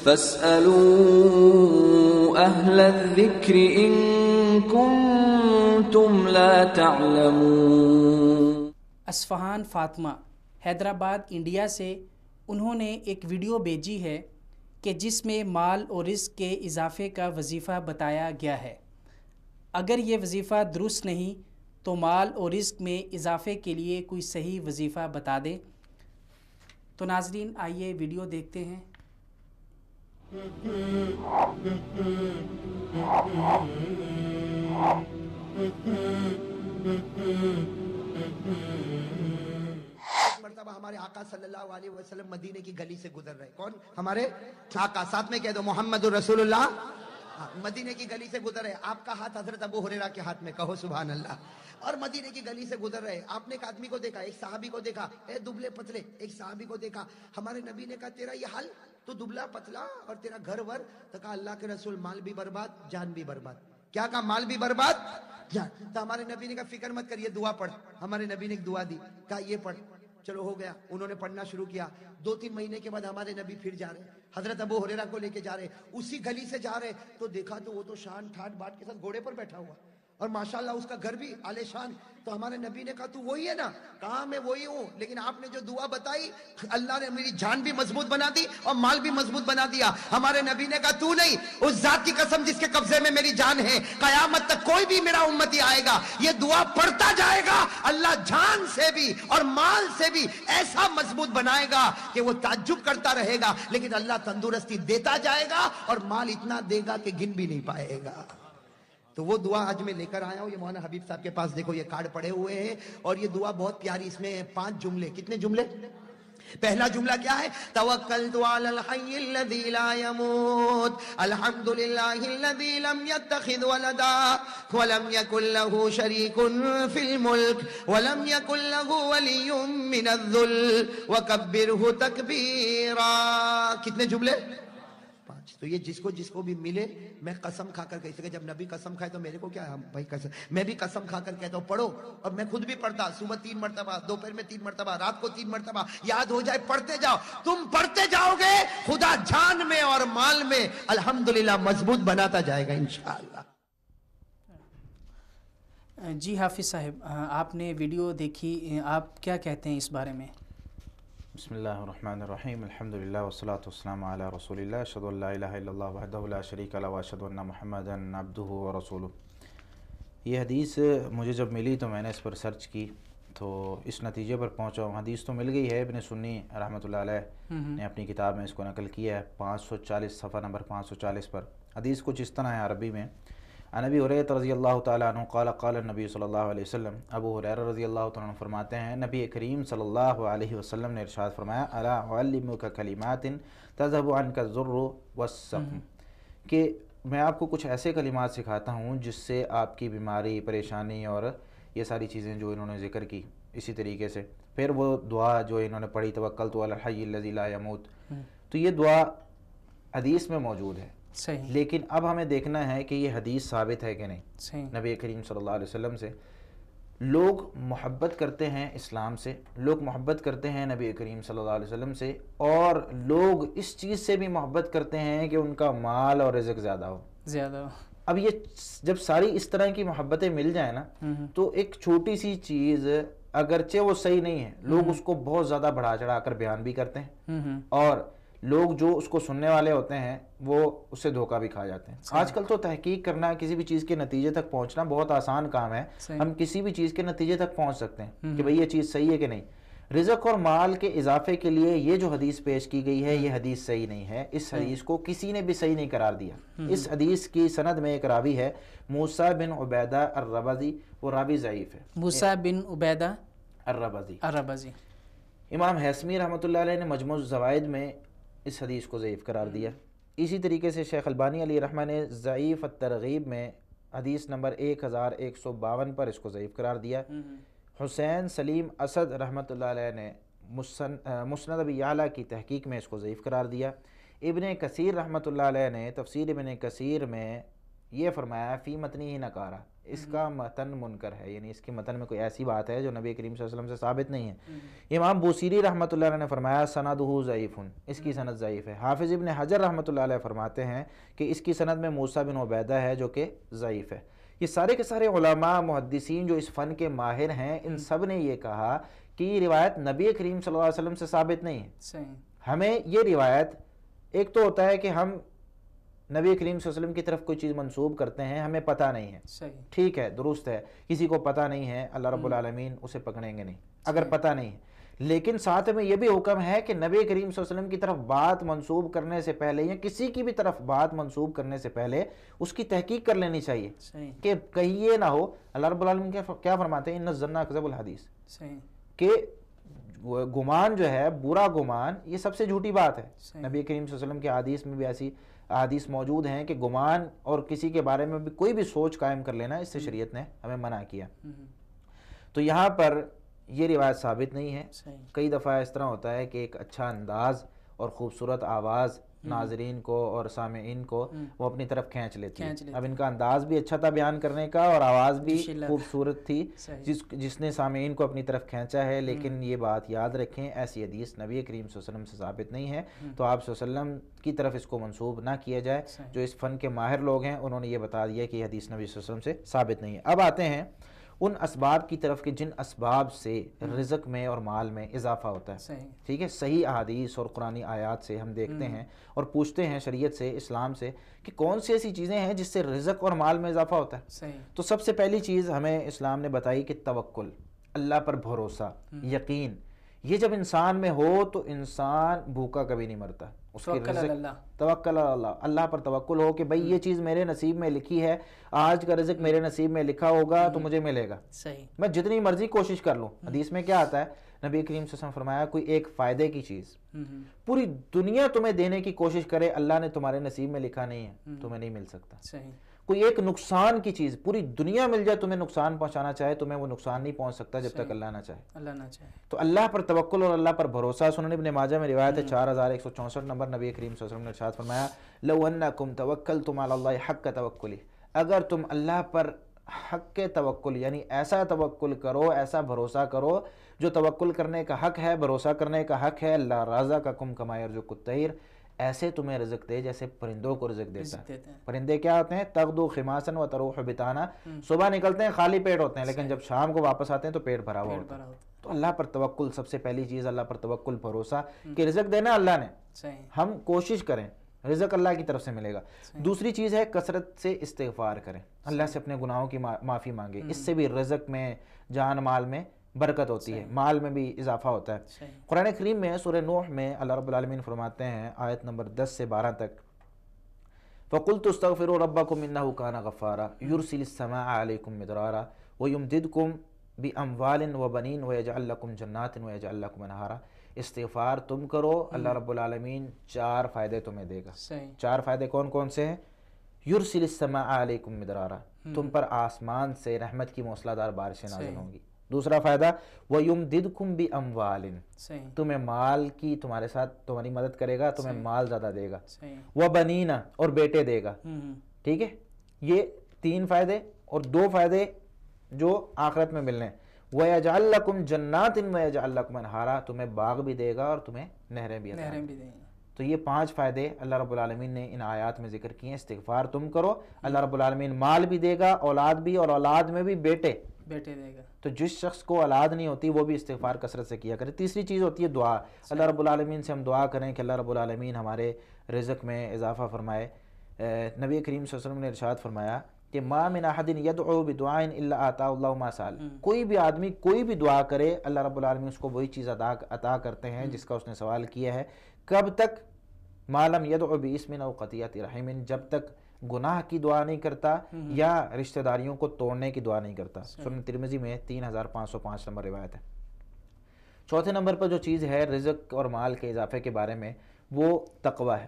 فاسألوا أهل الذكر إن كنتم لا تعلمون۔ اصفہان فاطمہ حیدرآباد انڈیا سے انہوں نے ایک ویڈیو بھیجی ہے کہ جس میں مال اور رزق کے اضافے کا وظیفہ بتایا گیا ہے۔ اگر یہ وظیفہ درست نہیں تو مال اور رزق میں اضافے کے لیے کوئی صحیح وظیفہ بتا دیں۔ تو ناظرین آئیے ویڈیو دیکھتے ہیں۔ مرتبہ ہمارے آقا صلی اللہ علیہ وسلم مدینے کی گلی سے گزر رہے۔ کون؟ ہمارے آقا، ساتھ میں کہہ دو محمد الرسول اللہ۔ مدینے کی گلی سے گزر رہے، آپ کا ہاتھ حضرت ابو ہریرہ کے ہاتھ میں، کہو سبحان اللہ۔ اور مدینے کی گلی سے گزر رہے، آپ نے ایک آدمی کو دیکھا، ایک صحابی کو دیکھا، اے دبلے پتلے، ایک صحابی کو دیکھا۔ ہمارے نبی نے کہا تیرا یہ حال، تو دبلا پتلا اور تیرا گھر ور؟ تو کہا اللہ کے رسول مال بھی برباد جان بھی برباد۔ کیا کہا؟ مال بھی برباد جان۔ تو ہمارے نبی نے کہا فکر مت کر، یہ دعا پڑھ۔ ہمارے نبی نے ایک دعا دی، کہا یہ پڑھ۔ چلو ہو گیا، انہوں نے پڑھنا شروع کیا۔ 2-3 مہینے کے بعد ہمارے نبی پھر جا رہے، حضرت ابو ہریرہ کو لے کے جا رہے، اسی گلی سے جا رہے، تو دیکھا تو وہ تو شان ٹھاٹ باٹ کے ساتھ گھوڑے پر بیٹھا ہوا، اور ماشاءاللہ اس کا گھر بھی عالی شان۔ تو ہمارے نبی نے کہا تو وہی ہے نا؟ کہا میں وہی ہوں، لیکن آپ نے جو دعا بتائی اللہ نے میری جان بھی مضبوط بنا دی اور مال بھی مضبوط بنا دیا۔ ہمارے نبی نے کہا تو نہیں، اس ذات کی قسم جس کے قبضے میں میری جان ہے، قیامت تک کوئی بھی میرا امتی آئے گا یہ دعا پڑھتا جائے گا، اللہ جان سے بھی اور مال سے بھی ایسا مضبوط بنائے گا کہ وہ تعجب کرتا رہے گا، لیکن اللہ تندرستی دیتا جائے گا اور مال اتنا دے گا کہ گن بھی نہیں پائے گا۔ تو وہ دعا آج میں لے کر آیا ہوں، یہ مولانا حبیب صاحب کے پاس دیکھو یہ کارڈ پڑے ہوئے ہیں، اور یہ دعا بہت پیاری، اس میں 5 جملے۔ کتنے جملے؟ پہلا جملہ کیا ہے؟ توکلت علی الحی الذی لا يموت الحمدللہ الذی لم يتخذ ولدا ولم یکن له شریک فی الملک ولم یکن له ولی من الذل وکبرہ تکبیرا۔ کتنے جملے؟ 5۔ تو یہ جس کو بھی ملے، میں قسم کھا کر کہتے کہ جب نبی قسم کھائے تو میرے کو کیا ہے بھائی قسم، میں بھی قسم کھا کر کہتا ہوں پڑھو، اور میں خود بھی پڑھتا، صبح 3 مرتبہ، دوپہر میں 3 مرتبہ، رات کو 3 مرتبہ، یاد ہو جائے پڑھتے جاؤ، تم پڑھتے جاؤ گے خدا جان میں اور مال میں الحمدللہ مضبوط بناتا جائے گا انشاءاللہ۔ جی حافظ صاحب، آپ نے ویڈیو دیکھی، آپ کیا کہتے ہیں اس بارے میں؟ بسم اللہ الرحمن الرحیم، الحمدللہ والصلاة والسلام علی رسول اللہ، اشہد ان لا الہ الا اللہ وحدہ لا شریک لہ واشہد ان محمدا عبدہ ورسولہ۔ یہ حدیث مجھے جب ملی تو میں نے اس پر سرچ کی تو اس نتیجے پر پہنچا ہوں۔ حدیث تو مل گئی ہے، ابن سنی رحمۃ اللہ علیہ نے اپنی کتاب میں اس کو نقل کیا ہے، 540 صفحہ نمبر 540 پر۔ حدیث کچھ اس طرح ہے عربی میں، عن ابی ہریرہ رضی اللہ تعالیٰ عنہ قال قال النبی صلی اللہ علیہ وسلم، ابو ہریرہ رضی اللہ تعالیٰ عنہ فرماتے ہیں نبی کریم صلی اللہ علیہ وسلم نے ارشاد فرمایا الا اعلمک کلمات تذهب عنک الضر والسقم، کہ میں آپ کو کچھ ایسے کلمات سکھاتا ہوں جس سے آپ کی بیماری، پریشانی اور یہ ساری چیزیں جو انہوں نے ذکر کی، اسی طریقے سے پھر وہ دعا جو انہوں نے پڑھی توکلت علی الحی الذی لا یموت، تو یہ دعا حدیث میں موجود ہے صحیح، لیکن اب ہمیں دیکھنا ہے کہ یہ حدیث ثابت ہے کہ نہیں صحیح۔ نبی کریم صلی اللہ علیہ وسلم سے۔ لوگ محبت کرتے ہیں اسلام سے، لوگ محبت کرتے ہیں نبی کریم صلی اللہ علیہ وسلم سے، اور لوگ اس چیز سے بھی محبت کرتے ہیں کہ ان کا مال اور رزق زیادہ ہو۔ اب یہ جب ساری اس طرح کی محبتیں مل جائیں نا تو ایک چھوٹی سی چیز اگرچہ وہ صحیح نہیں ہے، لوگ اس کو بہت زیادہ بڑھا چڑھا کر بیان بھی کرتے ہیں، اور لوگ جو اس کو سننے والے ہوتے ہیں وہ اس سے دھوکہ بھی کھا جاتے ہیں۔ آج کل تو تحقیق کرنا، کسی بھی چیز کے نتیجے تک پہنچنا بہت آسان کام ہے، ہم کسی بھی چیز کے نتیجے تک پہنچ سکتے ہیں کہ بھئی یہ چیز صحیح ہے کہ نہیں۔ رزق اور مال کے اضافے کے لیے یہ جو حدیث پیش کی گئی ہے یہ حدیث صحیح نہیں ہے، اس حدیث کو کسی نے بھی صحیح نہیں قرار دیا۔ اس حدیث کی سند میں ایک راوی ہے موسیٰ بن عبیدہ الربزی، وہ راوی ضعیف ہے، موسیٰ بن عبیدہ الربزی۔ امام حیثمی رحمۃ اللہ علیہ نے مجموع الزوائد میں اس حدیث کو ضعیف قرار دیا۔ اسی طریقے سے شیخ البانی علیہ رحمہ نے ضعیف الترغیب میں حدیث نمبر 1152 پر اس کو ضعیف قرار دیا۔ حسین سلیم اسد رحمۃ اللہ علیہ نے مسند ابی یعلیٰ کی تحقیق میں اس کو ضعیف قرار دیا۔ ابن کثیر رحمۃ اللہ علیہ نے تفسیر ابن کثیر میں یہ فرمایا فی متنی ہی نکارا، اس کا متن منکر ہے، یعنی اس کے متن میں کوئی ایسی بات ہے جو نبی کریم صلی اللہ علیہ وسلم سے ثابت نہیں ہے۔ امام بوصیری رحمۃ اللہ علیہ نے فرمایا سندہ ضعیف، اس کی سند ضعیف ہے۔ حافظ ابن حجر رحمۃ اللہ علیہ فرماتے ہیں کہ اس کی سند میں موسیٰ بن عبیدہ ہے جو کہ ضعیف ہے۔ یہ سارے کے سارے علماء محدثین جو اس فن کے ماہر ہیں، ان سب نے یہ کہا کہ یہ روایت نبی کریم صلی اللہ علیہ وسلم سے ثابت نہیں ہے۔ صحیح۔ ہمیں یہ روایت، ایک تو ہوتا ہے کہ ہم نبی کریم صلی اللہ علیہ وسلم کی طرف کوئی چیز منسوب کرتے ہیں، ہمیں پتہ نہیں ہے، صحیح، ٹھیک ہے، درست ہے، کسی کو پتہ نہیں ہے، اللہ رب العالمین اسے پکڑیں گے نہیں اگر پتہ نہیں ہے۔ لیکن ساتھ میں یہ بھی حکم ہے کہ نبی کریم صلی اللہ علیہ وسلم کی طرف بات منسوب کرنے سے پہلے یا کسی کی بھی طرف بات منسوب کرنے سے پہلے اس کی تحقیق کر لینی چاہیے، صحیح، کہ کہیں یہ نہ ہو۔ اللہ رب العالمین کیا فرماتے ہیں، ان الظن اکذب الحدیث، صحیح، کہ گمان جو ہے، برا گمان، یہ سب سے جھوٹی بات ہے۔ صحیح۔ نبی کریم صلی اللہ علیہ وسلم کی حدیث میں بھی ایسی احادیث موجود ہیں کہ گمان اور کسی کے بارے میں بھی کوئی بھی سوچ قائم کر لینا، اس سے شریعت نے ہمیں منع کیا۔ تو یہاں پر یہ روایت ثابت نہیں ہے۔ صحیح، کئی دفعہ اس طرح ہوتا ہے کہ ایک اچھا انداز اور خوبصورت آواز ناظرین کو اور سامعین کو وہ اپنی طرف کھینچ لیتی ہے۔ اب ان کا انداز بھی اچھا تھا بیان کرنے کا اور آواز بھی خوبصورت تھی جس نے سامعین کو اپنی طرف کھینچا ہے، لیکن یہ بات یاد رکھیں ایسی حدیث نبی کریم صلی اللہ علیہ وسلم سے ثابت نہیں ہے، تو آپ صلی اللہ علیہ وسلم کی طرف اس کو منسوب نہ کیا جائے۔ جو اس فن کے ماہر لوگ ہیں انہوں نے یہ بتا دیا کہ یہ حدیث نبی صلی اللہ علیہ وسلم سے ثابت نہیں ہے۔ اب آتے ہیں ان اسباب کی طرف کہ جن اسباب سے رزق میں اور مال میں اضافہ ہوتا ہے، ٹھیک ہے، صحیح احادیث اور قرآنی آیات سے ہم دیکھتے ہیں اور پوچھتے ہیں شریعت سے، اسلام سے، کہ کون سی ایسی چیزیں ہیں جس سے رزق اور مال میں اضافہ ہوتا ہے۔ تو سب سے پہلی چیز ہمیں اسلام نے بتائی کہ توکل، اللہ پر بھروسہ، یقین۔ یہ جب انسان میں ہو تو انسان بھوکا کبھی نہیں مرتا۔ اس کے توکل اللہ، اللہ پر توکل ہو کہ بھئی یہ چیز میرے نصیب میں لکھی ہے، آج کا رزق میرے نصیب میں لکھا ہوگا تو مجھے ملے گا، میں جتنی مرضی کوشش کر لوں۔ حدیث میں کیا آتا ہے، نبی کریم صلی اللہ علیہ وسلم فرمایا کوئی ایک فائدے کی چیز پوری دنیا تمہیں دینے کی کوشش کرے، اللہ نے تمہارے نصیب میں لکھا نہیں ہے، تمہیں نہیں مل سکتا۔ کوئی ایک نقصان کی چیز پوری دنیا مل جائے، تمہیں نقصان پہنچانا چاہے، تمہیں وہ نقصان نہیں پہنچ سکتا جب تک اللہ نہ چاہے۔ تو اللہ پر توکل اور اللہ پر بھروسہ، سنن ابن ماجہ میں روایت ہے 4164 نمبر، نبی کریم صلی اللہ علیہ وسلم نے ارشاد فرمایا لو انکم توکلتم علی اللہ حق توکلہ، اگر تم اللہ پر حق توکل یعنی ایسا توکل کرو، ایسا بھروسہ کرو جو توکل کرنے کا حق ہے، بھروسہ کرنے کا حق ہے، اللہ رزقکم کما یرزق الطیر، ایسے تمہیں رزق دے جیسے پرندوں کو رزق دیتا ہے۔ پرندے کیا ہوتے ہیں، تغدو خماسا وتروح بطانا، صبح نکلتے ہیں خالی پیٹ ہوتے ہیں لیکن جب شام کو واپس آتے ہیں تو پیٹ بھرا ہوا ہوتا ہے۔ تو اللہ پر توکل، سب سے پہلی چیز اللہ پر توکل، بھروسہ کہ رزق دینا اللہ نے، ہم کوشش کریں، رزق اللہ کی طرف سے ملے گا۔ دوسری چیز ہے کثرت سے استغفار کریں، اللہ سے اپنے گناہوں کی معافی مانگیں، اس سے بھی رزق میں، جان مال میں برکت ہوتی ہے، مال میں بھی اضافہ ہوتا ہے۔ قرآن کریم میں سورہ نوح میں اللہ رب العالمین فرماتے ہیں آیت نمبر 10 سے 12 تک، فَقُلْتُ اسْتَغْفِرُوا رَبَّكُمْ إِنَّهُ كَانَ غَفَّارًا يُرْسِلِ السَّمَاءَ عَلَيْكُمْ مِدْرَارًا وَيُمْدِدْكُمْ بِأَمْوَالٍ وَبَنِينَ وَيَجْعَلْ لَكُمْ جَنَّاتٍ وَيَجْعَلْ لَكُمْ أَنْهَارًا۔ استغفار تم کرو، اللہ رب العالمین 4 فائدے تمہیں دے گا۔ 4 فائدے کون کون سے ہیں؟ یرسل السماء علیکم مدرارا، تم پر آسمان سے رحمت کی موسلا دار بارشیں نازل ہوں گی۔ دوسرا فائدہ وَيُمْدِدْكُمْ بِأَمْوَالٍ، تمہیں مال کی، تمہارے ساتھ تمہاری مدد کرے گا، تمہیں مال زیادہ دے گا۔ وَبَنِينَ، اور بیٹے دے گا، ٹھیک ہے۔ یہ 3 فائدے اور 2 فائدے جو آخرت میں ملنے ہیں۔ وَيَجْعَلْ لَكُمْ جَنَّاتٍ وَيَجْعَلْ لَكُمْ أَنْهَارًا، تمہیں باغ بھی دے گا اور تمہیں نہریں بھی عطا کرے گا۔ تو یہ 5 فائدے اللہ رب العالمین نے ان آیات میں ذکر کیے ہیں۔ استغفار تم کرو، اللہ رب العالمین مال بھی دے گا، اولاد بھی، اور اولاد میں بھی بیٹے دے گا۔ تو جس شخص کو اولاد نہیں ہوتی وہ بھی استغفار کثرت سے کیا کرے۔ تیسری چیز ہوتی ہے دعا، اللہ رب العالمین سے ہم دعا کریں کہ اللہ رب العالمین ہمارے رزق میں اضافہ فرمائے۔ نبی کریم صلی اللہ علیہ وسلم نے ارشاد فرمایا کہ ما من احد یدعو بدعاء الا آتاه اللہ ما سأل، کوئی بھی آدمی کوئی بھی دعا کرے اللہ رب العالمین اس کو وہی چیز عطا کرتے ہیں جس کا اس نے سوال کیا ہے۔ کب تک؟ ما لم یدعو باسم او قطیعۃ رحم، جب تک گناہ کی دعا نہیں کرتا یا رشتہ داریوں کو توڑنے کی دعا نہیں کرتا۔ سنن ترمذی میں 3505 نمبر روایت ہے۔ چوتھے نمبر پر جو چیز ہے رزق اور مال کے اضافے کے بارے میں، وہ تقوی ہے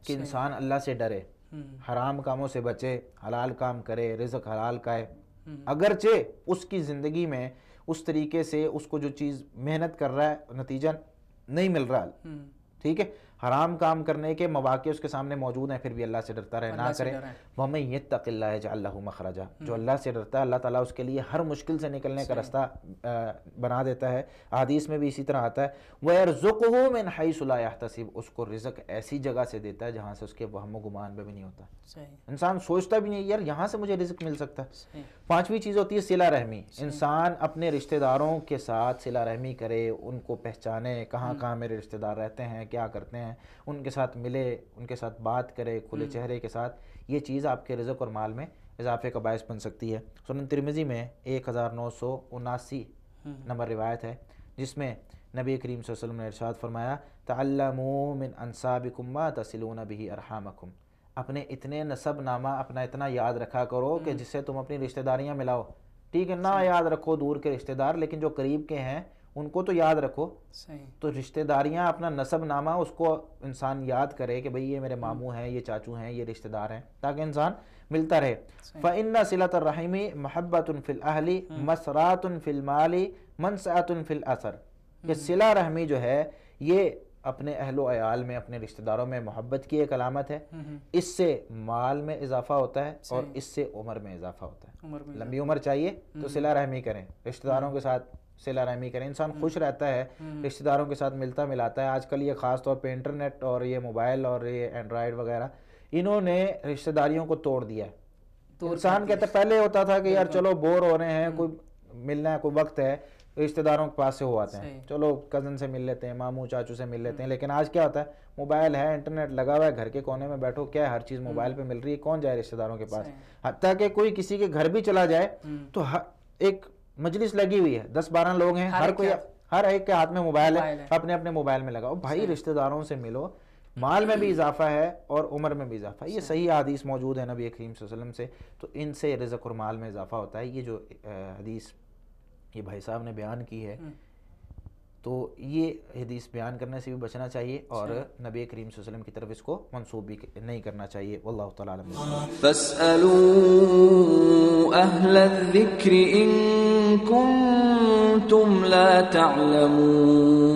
کہ انسان اللہ سے ڈرے، حرام کاموں سے بچے، حلال کام کرے، رزق حلال کھائے، اگرچہ اس کی زندگی میں اس طریقے سے اس کو جو چیز محنت کر رہا ہے نتیجہ نہیں مل رہا، ٹھیک ہے، حرام کام کرنے کے مواقع اس کے سامنے موجود ہیں پھر بھی اللہ سے ڈرتا رہے، نہ کرے۔ وَمَن يَتَّقِ اللَّهَ يَجْعَل لَّهُ مَخْرَجًا، جو اللہ سے ڈرتا ہے اللہ تعالیٰ اس کے لیے ہر مشکل سے نکلنے کا راستہ بنا دیتا ہے۔ احادیث میں بھی اسی طرح آتا ہے وَيَرْزُقُهُ مِنْ حَيْثُ لَا يَحْتَسِبُ، اس کو رزق ایسی جگہ سے دیتا ہے جہاں سے اس کے وہم و گمان میں بھی نہیں ہوتا، انسان سوچتا بھی نہیں یار یہاں سے مجھے رزق مل سکتا ہے۔ پانچویں چیز ہوتی ہے صلہ رحمی، انسان اپنے رشتہ داروں کے ساتھ صلہ رحمی کرے، ان کو پہچانے کہاں کہاں میرے رشتہ دار رہتے ہیں، کیا کرتے ہیں، ان کے ساتھ ملے، ان کے ساتھ بات کرے کھلے چہرے کے ساتھ۔ یہ چیز آپ کے رزق اور مال میں اضافے کا باعث بن سکتی ہے۔ سنن ترمذی میں 1979 نمبر روایت ہے جس میں نبی کریم صلی اللہ علیہ وسلم نے ارشاد فرمایا تعلموا من انسابکم ما تصلون به ارحامکم، اپنے اتنے نسب نامہ اپنا اتنا یاد رکھا کرو کہ جس سے تم اپنی رشتہ داریاں ملاؤ۔ ٹھیک ہے، نہ یاد رکھو دور کے رشتہ دار، لیکن جو قریب کے ہیں ان کو تو یاد رکھو۔ تو رشتہ داریاں اپنا نسب نامہ اس کو انسان یاد کرے کہ بھئی یہ میرے ماموں ہیں، یہ چاچو ہیں، یہ رشتہ دار ہیں، تاکہ انسان ملتا رہے۔ فَإِنَّ صِلَةَ الرَّحِمِ مَحَبَّةٌ فِي الْأَهْلِ مَسْرَاتٌ فِي الْمَالِ مَنْسَعَةٌ فِي الْأَثَرِ، کہ صلہ رحمی جو ہے یہ اپنے اہل و عیال میں اپنے رشتہ داروں میں محبت کی ایک علامت ہے، اس سے مال میں اضافہ ہوتا ہے اور اس سے عمر میں اضافہ ہوتا ہے۔ لمبی عمر چاہیے تو صلہ رحمی کریں، رشتہ داروں کے ساتھ صلہ رحمی کریں، انسان خوش رہتا ہے، رشتہ داروں کے ساتھ ملتا ملاتا ہے۔ آج کل یہ خاص طور پہ انٹرنیٹ اور یہ موبائل اور یہ اینڈرائڈ وغیرہ انہوں نے رشتہ داریوں کو توڑ دیا ہے۔ انسان کہتا ہے پہلے ہوتا تھا کہ یار چلو بور ہو رہے ہیں، کوئی ملنا ہے، کوئی وقت ہے، رشتہ داروں کے پاس سے ہو آتے ہیں، چلو کزن سے مل لیتے ہیں، ماموں چاچو سے مل لیتے ہیں۔ لیکن آج کیا ہوتا ہے، موبائل ہے، انٹرنیٹ لگا ہوا ہے، گھر کے کونے میں بیٹھو، کیا ہے ہر چیز موبائل پہ مل رہی ہے، کون جائے رشتہ داروں کے پاس؟ حتیٰ کہ کوئی کسی کے گھر بھی چلا جائے تو ایک مجلس لگی ہوئی ہے، 10-12 لوگ ہیں، ہر ایک کے ہاتھ میں موبائل ہے، اپنے اپنے موبائل میں لگاؤ۔ بھائی رشتہ داروں سے ملو، مال میں بھی اضافہ ہے اور عمر میں بھی اضافہ ہے۔ یہ صحیح حدیث موجود ہے نبی کریم صلی اللہ علیہ وسلم سے، تو ان سے رزق اور مال میں اضافہ ہوتا ہے۔ یہ جو حدیث یہ بھائی صاحب نے بیان کی ہے تو یہ حدیث بیان کرنے سے بھی بچنا چاہیے اور نبی کریم صلی اللہ علیہ وسلم کی طرف اس کو منسوب بھی نہیں کرنا چاہیے۔ واللہ تعالی اعلم۔ فاسألوا أهل الذكر إن كنتم لا تعلمون۔